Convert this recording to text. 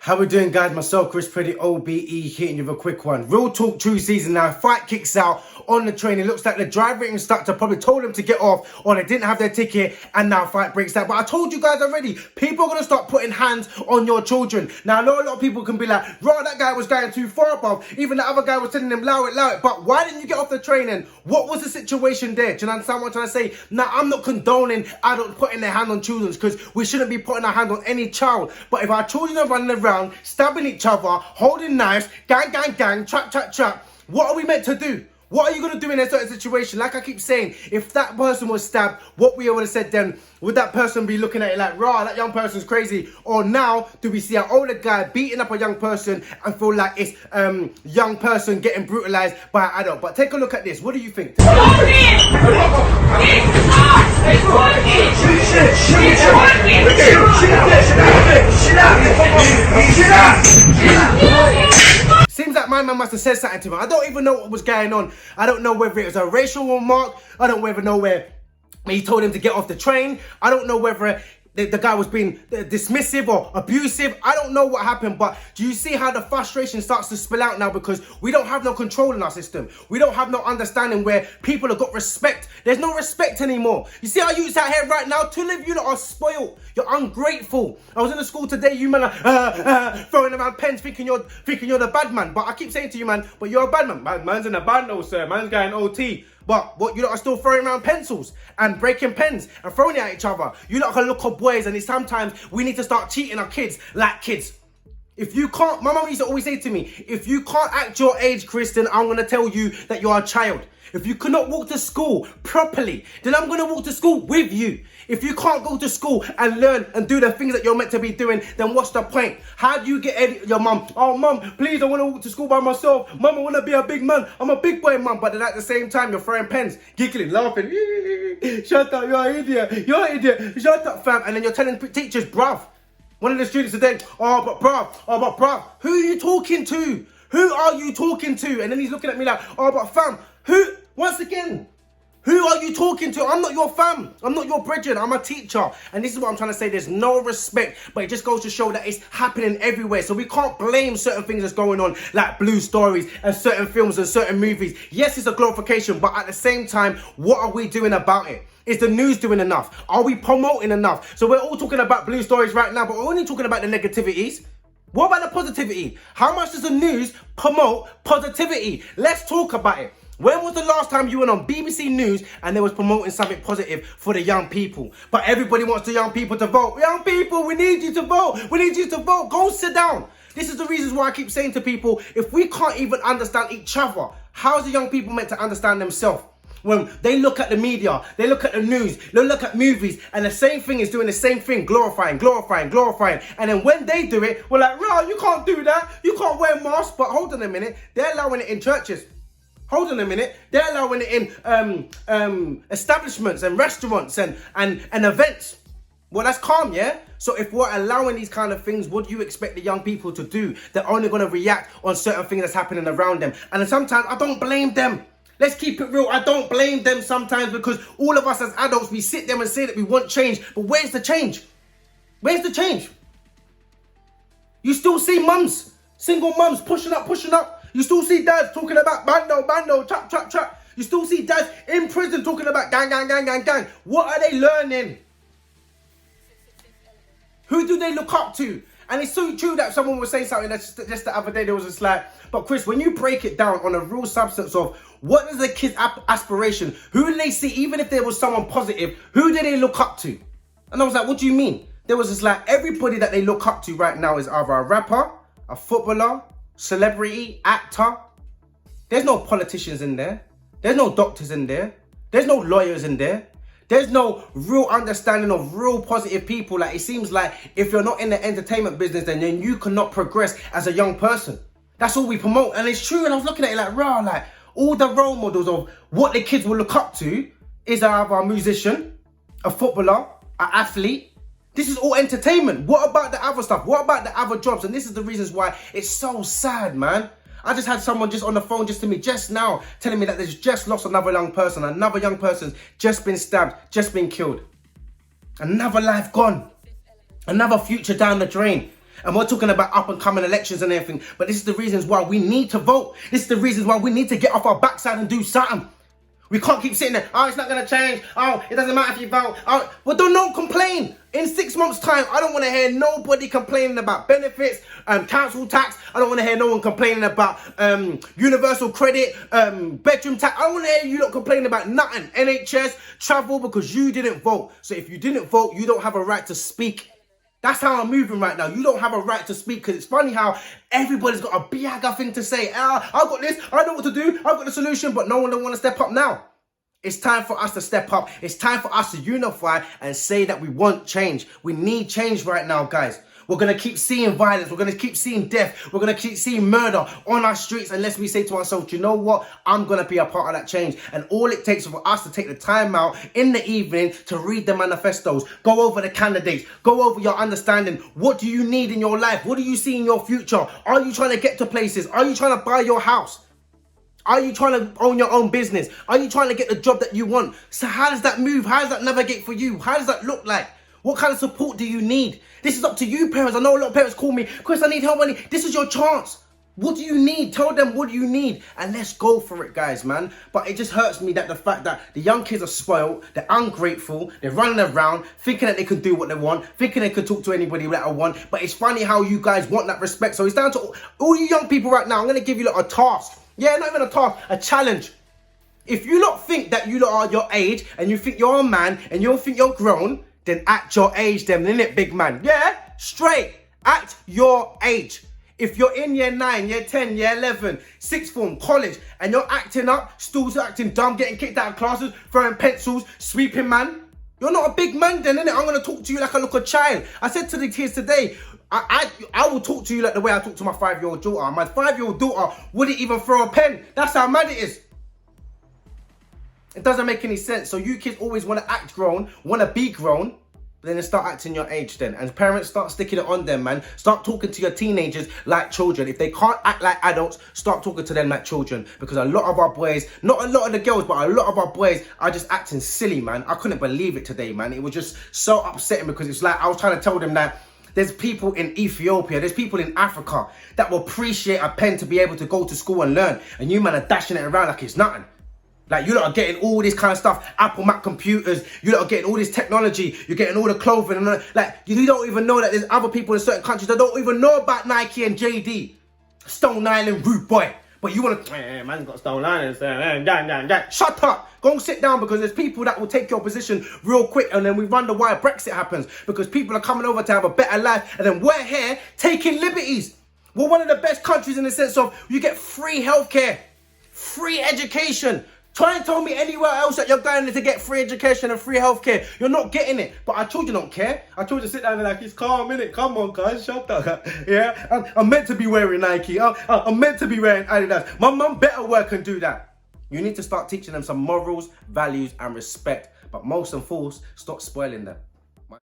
How we doing, guys? Myself, Chrispreddie OBE, hitting you with a quick one. Real talk, true season now. Fight kicks out on the train. It looks like the driver instructor probably told them to get off, or they didn't have their ticket, and now fight breaks out. But I told you guys already, people are going to start putting hands on your children. Now, I know a lot of people can be like, "Raw, that guy was going too far above. Even the other guy was telling him, allow it. But why didn't you get off the train then? What was the situation there?" Do you understand what I'm trying to say? Now, I'm not condoning adults putting their hand on children, because we shouldn't be putting our hand on any child. But if our children are running around, stabbing each other, holding knives, gang, trap, what are we meant to do? What are you going to do in a certain situation? Like I keep saying, if that person was stabbed, what we would have said then, would that person be looking at it like, "Rah, that young person's crazy"? Or now, do we see an older guy beating up a young person and feel like it's young person getting brutalized by an adult? But take a look at this. What do you think? Seems like my man must have said something to him. I don't even know what was going on. I don't know whether it was a racial remark. I don't know where he told him to get off the train. I don't know whether the guy was being dismissive or abusive. I don't know what happened, but do you see how the frustration starts to spill out now? Because we don't have no control in our system. We don't have no understanding where people have got respect. There's no respect anymore. You see how youths out here right now? Two of you lot are spoiled. You're ungrateful. I was in the school today, you man are throwing around pens thinking you're the bad man. But I keep saying to you, man, but you're a bad man. Man's in a band though, sir. Man's going OT. But what, you lot are still throwing around pencils and breaking pens and throwing it at each other. You lot can look up boys, and it's sometimes we need to start treating our kids like kids. If you can't, my mum used to always say to me, if you can't act your age, Kristen, I'm going to tell you that you're a child. If you cannot walk to school properly, then I'm going to walk to school with you. If you can't go to school and learn and do the things that you're meant to be doing, then what's the point? How do you get your mum? "Oh, mum, please, I want to walk to school by myself. Mum, I want to be a big man. I'm a big boy, mum." But then at the same time, you're throwing pens, giggling, laughing. "Shut up, you're an idiot. You're an idiot. Shut up, fam." And then you're telling teachers, "Bruv." One of the students today, "Oh, but bruv. Who are you talking to? Who are you talking to?" And then he's looking at me like, "Oh, but fam, who?" Once again, who are you talking to? I'm not your fam. I'm not your brethren. I'm a teacher. And this is what I'm trying to say. There's no respect, but it just goes to show that it's happening everywhere. So we can't blame certain things that's going on, like Blue Stories and certain films and certain movies. Yes, it's a glorification, but at the same time, what are we doing about it? Is the news doing enough? Are we promoting enough? So we're all talking about Blue Stories right now, but we're only talking about the negativities. What about the positivity? How much does the news promote positivity? Let's talk about it. When was the last time you went on BBC News and they was promoting something positive for the young people? But everybody wants the young people to vote. Young people, we need you to vote. We need you to vote. Go sit down. This is the reasons why I keep saying to people, if we can't even understand each other, how is the young people meant to understand themselves? When they look at the media, they look at the news, they look at movies, and the same thing is doing the same thing, glorifying. And then when they do it, we're like, "Rah, you can't do that. You can't wear masks." But hold on a minute, they're allowing it in churches. Hold on a minute, they're allowing it in establishments and restaurants and events. Well, that's calm, yeah? So if we're allowing these kind of things, what do you expect the young people to do? They're only going to react on certain things that's happening around them. And then sometimes I don't blame them. Let's keep it real. I don't blame them sometimes, because all of us as adults, we sit there and say that we want change. But where's the change? Where's the change? You still see mums, single mums, pushing up. You still see dads talking about bando, trap. You still see dads in prison talking about gang. What are they learning? Who do they look up to? And it's so true that someone was saying something just the other day. There was just like, but Chris, when you break it down on a real substance of what is the kid's aspiration, who do they see, even if there was someone positive, who do they look up to? And I was like, what do you mean? There was just like, everybody that they look up to right now is either a rapper, a footballer, celebrity, actor. There's no politicians in there. There's no doctors in there. There's no lawyers in there. There's no real understanding of real positive people. Like, it seems like if you're not in the entertainment business, then you cannot progress as a young person. That's all we promote. And it's true. And I was looking at it like, rah, like all the role models of what the kids will look up to is either a musician, a footballer, an athlete. This is all entertainment. What about the other stuff? What about the other jobs? And this is the reasons why it's so sad, man. I just had someone just on the phone just to me just now telling me that they've just lost another young person. Another young person's just been stabbed, just been killed. Another life gone. Another future down the drain. And we're talking about up and coming elections and everything. But this is the reasons why we need to vote. This is the reasons why we need to get off our backside and do something. We can't keep sitting there. Oh, it's not going to change. Oh, it doesn't matter if you vote. Oh, well, don't complain. In 6 months' time, I don't want to hear nobody complaining about benefits, council tax. I don't want to hear no one complaining about universal credit, bedroom tax. I don't want to hear you lot complaining about nothing. NHS, travel, because you didn't vote. So if you didn't vote, you don't have a right to speak. That's how I'm moving right now. You don't have a right to speak, because it's funny how everybody's got a biaga thing to say. I've got this, I know what to do, I've got the solution, but no one don't want to step up now. It's time for us to step up. It's time for us to unify and say that we want change. We need change right now, guys. We're going to keep seeing violence. We're going to keep seeing death. We're going to keep seeing murder on our streets unless we say to ourselves, you know what? I'm going to be a part of that change. And all it takes is for us to take the time out in the evening to read the manifestos, go over the candidates, go over your understanding. What do you need in your life? What do you see in your future? Are you trying to get to places? Are you trying to buy your house? Are you trying to own your own business? Are you trying to get the job that you want? So how does that move? How does that navigate for you? How does that look like? What kind of support do you need? This is up to you, parents. I know a lot of parents call me, Chris, I need help. This is your chance. What do you need? Tell them what do you need, and let's go for it, guys, man. But it just hurts me that the fact that the young kids are spoiled, they're ungrateful, they're running around thinking that they can do what they want, thinking they can talk to anybody that I want. But it's funny how you guys want that respect. So it's down to all you young people right now. I'm going to give you a task. Yeah, not even a task, a challenge. If you lot think that you lot are your age and you think you're a man and you think you're grown, then act your age then, innit, big man? Yeah, straight. Act your age. If you're in year 9, year 10, year 11, sixth form, college, and you're acting up, still acting dumb, getting kicked out of classes, throwing pencils, sweeping, man, you're not a big man then, innit? I'm going to talk to you like a little child. I said to the kids today, I will talk to you like the way I talk to my 5-year-old daughter. My 5-year-old daughter wouldn't even throw a pen. That's how mad it is. It doesn't make any sense. So you kids always want to act grown, want to be grown, but then they start acting your age then. And parents, start sticking it on them, man. Start talking to your teenagers like children. If they can't act like adults, start talking to them like children. Because a lot of our boys, not a lot of the girls, but a lot of our boys are just acting silly, man. I couldn't believe it today, man. It was just so upsetting, because it's like I was trying to tell them that there's people in Ethiopia, there's people in Africa that will appreciate a pen to be able to go to school and learn. And you man are dashing it around like it's nothing. Like, you lot are getting all this kind of stuff, Apple Mac computers, you lot are getting all this technology, you're getting all the clothing, and like, you don't even know that there's other people in certain countries that don't even know about Nike and JD. Stone Island rude boy. But you want to, man got Stone Island, shut up. Go and sit down, because there's people that will take your position real quick, and then we wonder why Brexit happens. Because people are coming over to have a better life, and then we're here taking liberties. We're one of the best countries in the sense of you get free healthcare, free education. Try and tell me anywhere else that you're going to get free education and free healthcare. You're not getting it. But our children don't care. Our children sit down and like, it's calm, innit? Come on, guys, shut up. Yeah, I'm meant to be wearing Nike. I'm meant to be wearing Adidas. My mum better work and do that. You need to start teaching them some morals, values, and respect. But most and foremost, stop spoiling them.